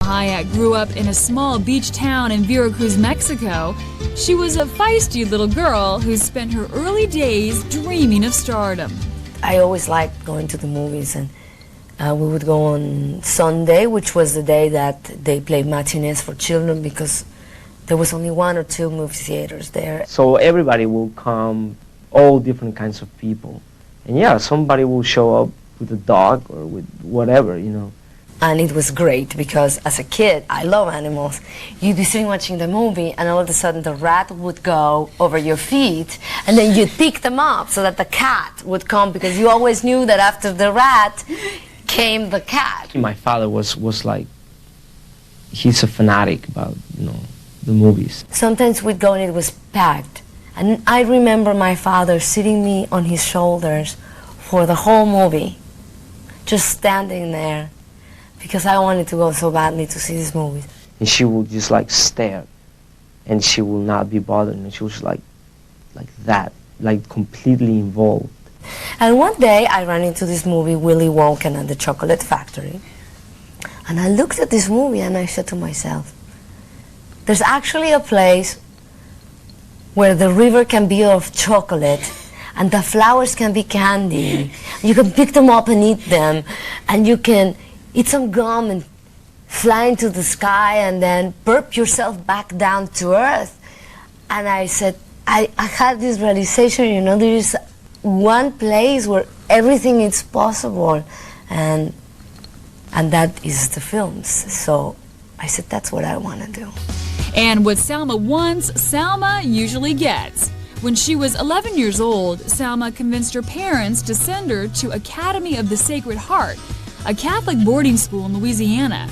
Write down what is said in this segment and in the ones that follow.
Hayek grew up in a small beach town in Veracruz, Mexico. She was a feisty little girl who spent her early days dreaming of stardom. I always liked going to the movies, and we would go on Sunday, which was the day that they played matinees for children, because there was only 1 or 2 movie theaters there. So everybody will come, all different kinds of people. And yeah, somebody will show up with a dog or with whatever, you know. And it was great because as a kid, I love animals. You'd be sitting watching the movie and all of a sudden the rat would go over your feet and then you'd pick them up so that the cat would come, because you always knew that after the rat came the cat. My father was like, he's a fanatic about, you know, the movies. Sometimes we'd go and it was packed. And I remember my father sitting me on his shoulders for the whole movie, just standing there, because I wanted to go so badly to see this movie. And she would just like stare, and she will not be bothered, and she was like that, like completely involved. And one day I ran into this movie, Willy Wonka and the Chocolate Factory, and I looked at this movie and I said to myself, there's actually a place where the river can be of chocolate and the flowers can be candy. You can pick them up and eat them, and you can eat some gum and fly into the sky and then burp yourself back down to earth. And I said, I had this realization, you know, there is one place where everything is possible, and that is the films. So I said, that's what I want to do. And what Salma wants, Salma usually gets. When she was 11 years old, Salma convinced her parents to send her to Academy of the Sacred Heart, a Catholic boarding school in Louisiana.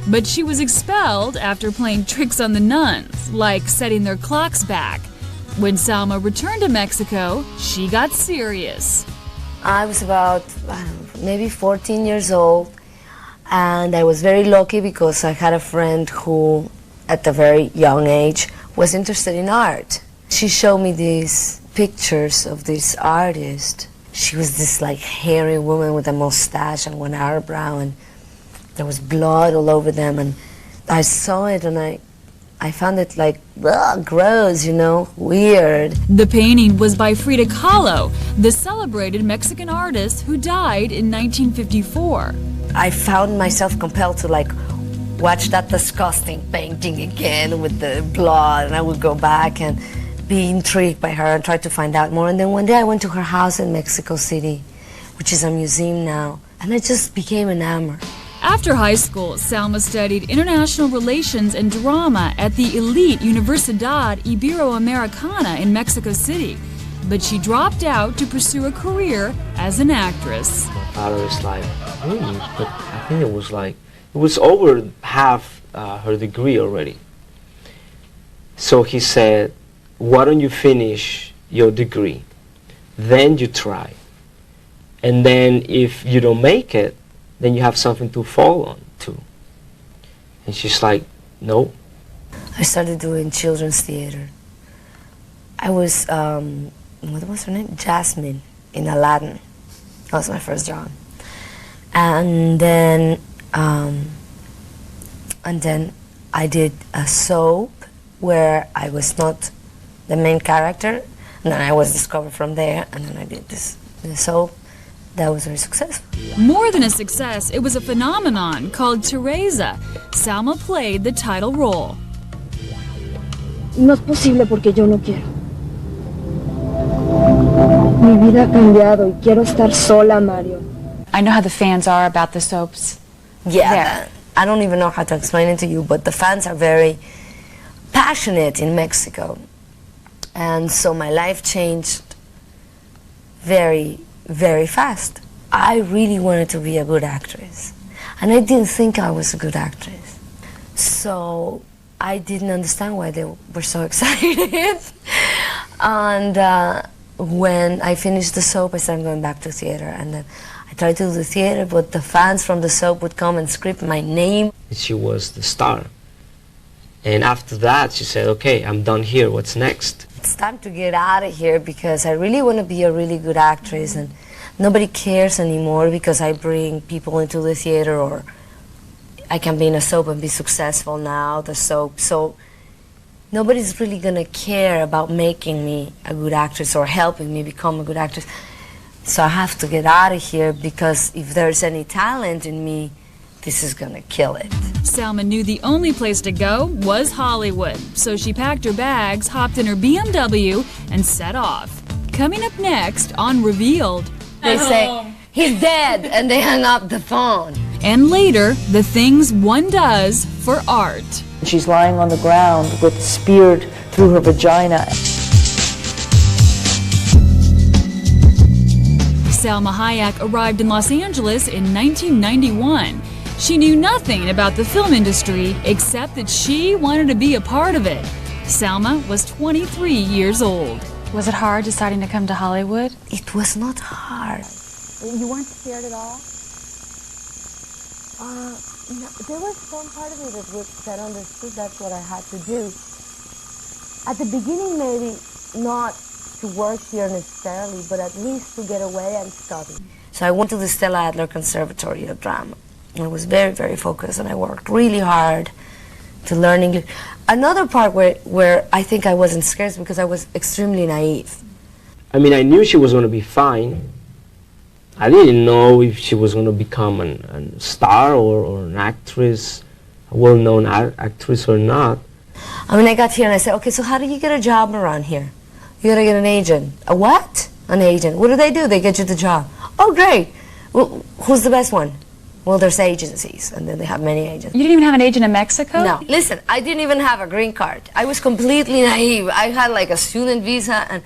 But she was expelled after playing tricks on the nuns, like setting their clocks back. When Salma returned to Mexico, she got serious. I was about, I don't know, maybe 14 years old, and I was very lucky because I had a friend who, at a very young age, was interested in art. She showed me these pictures of this artist. She was this like hairy woman with a mustache and one eyebrow, and there was blood all over them, and I saw it and I found it like, ugh, gross, you know, weird. The painting was by Frida Kahlo, the celebrated Mexican artist who died in 1954. I found myself compelled to like watch that disgusting painting again with the blood, and I would go back and be intrigued by her and try to find out more. And then one day I went to her house in Mexico City, which is a museum now, and I just became enamored. After high school, Salma studied international relations and drama at the elite Universidad Iberoamericana in Mexico City, but she dropped out to pursue a career as an actress. My father is like, really? But I think it was over half her degree already. So he said, why don't you finish your degree, then you try, and then if you don't make it, then you have something to fall on to. And she's like, no. I started doing children's theater. I was, what was her name? Jasmine in Aladdin. That was my first job. And then I did a soap where I was not the main character, and then I was discovered from there, and then I did this soap. That was very successful. More than a success, it was a phenomenon called Teresa. Salma played the title role. No es posible porque yo no quiero. Mi vida ha cambiado y quiero estar sola, Mario. I know how the fans are about the soaps. Yeah, I don't even know how to explain it to you, but the fans are very passionate in Mexico. And so my life changed very, very fast. I really wanted to be a good actress, and I didn't think I was a good actress. So I didn't understand why they were so excited. And when I finished the soap, I started going back to theater, and then I tried to do the theater, but the fans from the soap would come and script my name. She was the star. And after that, she said, okay, I'm done here, what's next? It's time to get out of here because I really want to be a really good actress, and nobody cares anymore because I bring people into the theater, or I can be in a soap and be successful now, the soap. So nobody's really gonna care about making me a good actress or helping me become a good actress. So I have to get out of here, because if there's any talent in me, this is gonna kill it. Salma knew the only place to go was Hollywood, so she packed her bags, hopped in her BMW, and set off. Coming up next on Revealed. They say, he's dead, and they hung up the phone. And later, the things one does for art. She's lying on the ground with speared through her vagina. Salma Hayek arrived in Los Angeles in 1991. She knew nothing about the film industry except that she wanted to be a part of it. Salma was 23 years old. Was it hard deciding to come to Hollywood? It was not hard. You weren't scared at all? No, there was some part of me that understood that's what I had to do. At the beginning, maybe not to work here necessarily, but at least to get away and study. So I went to the Stella Adler Conservatory of Drama. I was very, very focused, and I worked really hard to learn English. Another part where I think I wasn't scared is because I was extremely naive. I mean, I knew she was going to be fine. I didn't know if she was going to become a star or an actress, a well-known actress or not. I mean, I got here and I said, okay, so how do you get a job around here? You gotta get an agent. A what? An agent. What do? They get you the job. Oh, great. Well, who's the best one? Well, there's agencies, and then they have many agents. You didn't even have an agent in Mexico? No. Listen, I didn't even have a green card. I was completely naive. I had like a student visa, and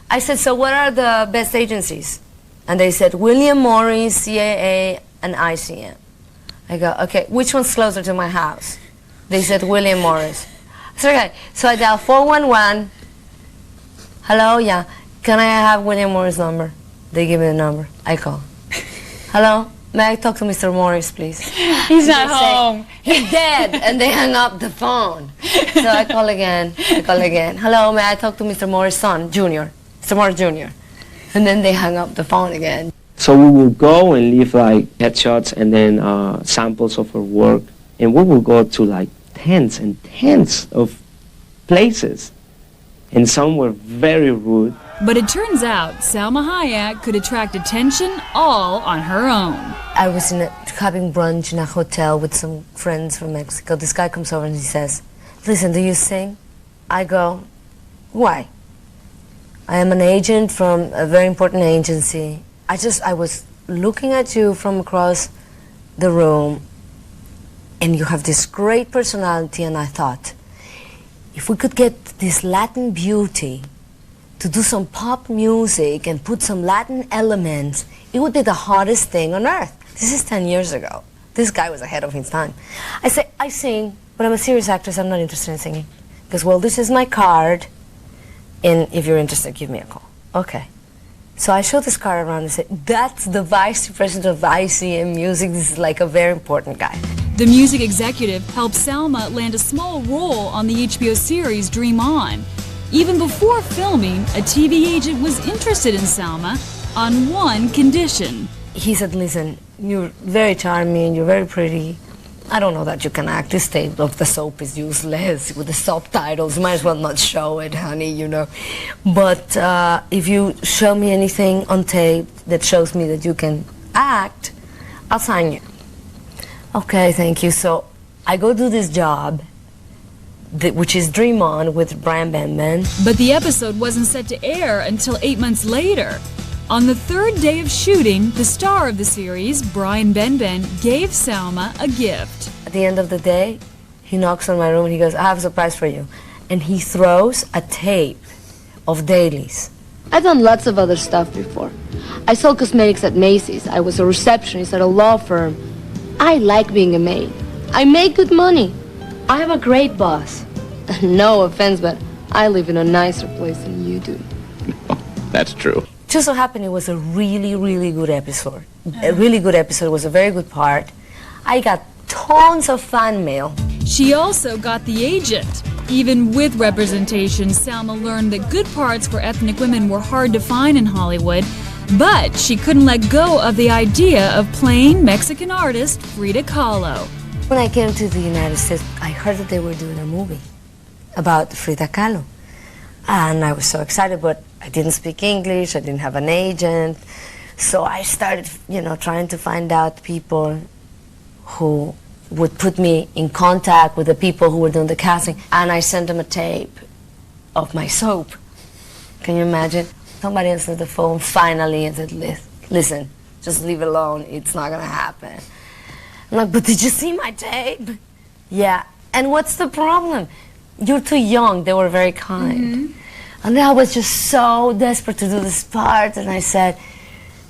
I said, so what are the best agencies? And they said, William Morris, CAA, and ICM. I go, okay, which one's closer to my house? They said, William Morris. I said, okay, so I dial 411. Hello, yeah. Can I have William Morris' number? They give me the number. I call. Hello? May I talk to Mr. Morris, please? He's not home. He's dead, and they hung up the phone. So I call again. Hello, may I talk to Mr. Morris' son, Jr.? Mr. Morris Jr. And then they hung up the phone again. So we will go and leave like headshots and then samples of her work, and we will go to like tens and tens of places, and some were very rude. But it turns out Salma Hayek could attract attention all on her own. I was having brunch in a hotel with some friends from Mexico. This guy comes over and he says, listen, do you sing? I go, why? I am an agent from a very important agency. I was looking at you from across the room, and you have this great personality, and I thought, if we could get this Latin beauty to do some pop music and put some Latin elements, it would be the hottest thing on earth. This is 10 years ago. This guy was ahead of his time. I say, I sing, but I'm a serious actress, I'm not interested in singing. He goes, well, this is my card, and if you're interested, give me a call. Okay. So I show this card around and say, that's the vice president of ICM Music. This is like a very important guy. The music executive helped Salma land a small role on the HBO series Dream On. Even before filming, a TV agent was interested in Salma on one condition. He said, listen, you're very charming, you're very pretty. I don't know that you can act. This tape of the soap is useless with the subtitles. You might as well not show it, honey, you know. But if you show me anything on tape that shows me that you can act, I'll sign you. Okay, thank you. So I go do this job, which is Dream On with Brian Benben. But the episode wasn't set to air until 8 months later. On the third day of shooting, the star of the series, Brian Benben, gave Salma a gift. At the end of the day, he knocks on my room and he goes, I have a surprise for you. And he throws a tape of dailies. I've done lots of other stuff before. I sold cosmetics at Macy's. I was a receptionist at a law firm. I like being a maid. I make good money. I have a great boss. No offense, but I live in a nicer place than you do. That's true. Just so happened it was a really, really good episode. A really good episode. It was a very good part. I got tons of fan mail. She also got the agent. Even with representation, Salma learned that good parts for ethnic women were hard to find in Hollywood, but she couldn't let go of the idea of playing Mexican artist Frida Kahlo. When I came to the United States, I heard that they were doing a movie about Frida Kahlo. And I was so excited, but I didn't speak English, I didn't have an agent. So I started, trying to find out people who would put me in contact with the people who were doing the casting. And I sent them a tape of my soap. Can you imagine? Somebody answered the phone finally and said, listen, just leave it alone, it's not gonna happen. I'm like, but did you see my tape? Yeah, and what's the problem? You're too young. They were very kind. And then I was just so desperate to do this part, and I said,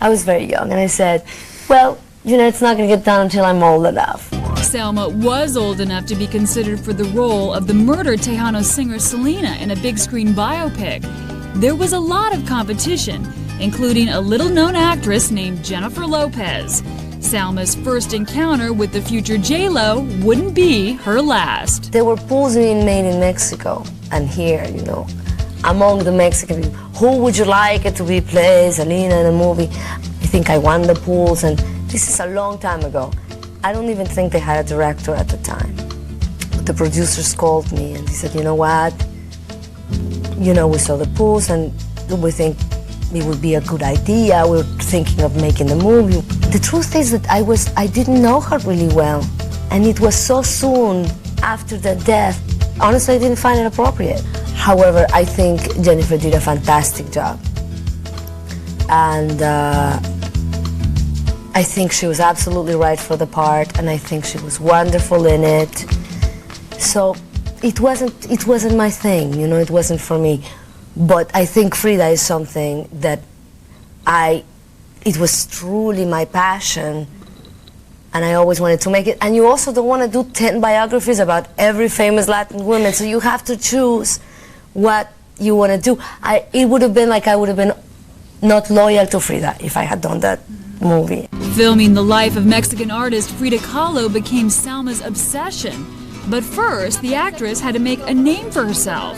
I was very young, and I said, well, it's not gonna get done until I'm old enough. Salma was old enough to be considered for the role of the murdered Tejano singer Selena in a big screen biopic. There was a lot of competition, including a little-known actress named Jennifer Lopez. Salma's first encounter with the future J-Lo wouldn't be her last. There were pools being made in Mexico and here, among the Mexican people. Who would you like it to be play Selena in a movie? I think I won the pools, and this is a long time ago. I don't even think they had a director at the time. The producers called me and they said, you know what? We saw the pools and we think it would be a good idea. We're thinking of making the movie. The truth is that I didn't know her really well. And it was so soon after the death. Honestly, I didn't find it appropriate. However, I think Jennifer did a fantastic job. And I think she was absolutely right for the part, and I think she was wonderful in it. So it wasn't my thing, it wasn't for me. But I think Frida is something that it was truly my passion, and I always wanted to make it. And you also don't want to do 10 biographies about every famous Latin woman, so you have to choose what you want to do. It would have been like I would have been not loyal to Frida if I had done that movie. Filming the life of Mexican artist Frida Kahlo became Salma's obsession. But first, the actress had to make a name for herself.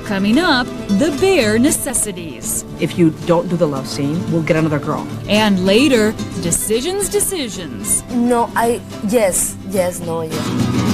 Coming up, the bare necessities. If you don't do the love scene, we'll get another girl. And later, decisions. No, yes, no, yes.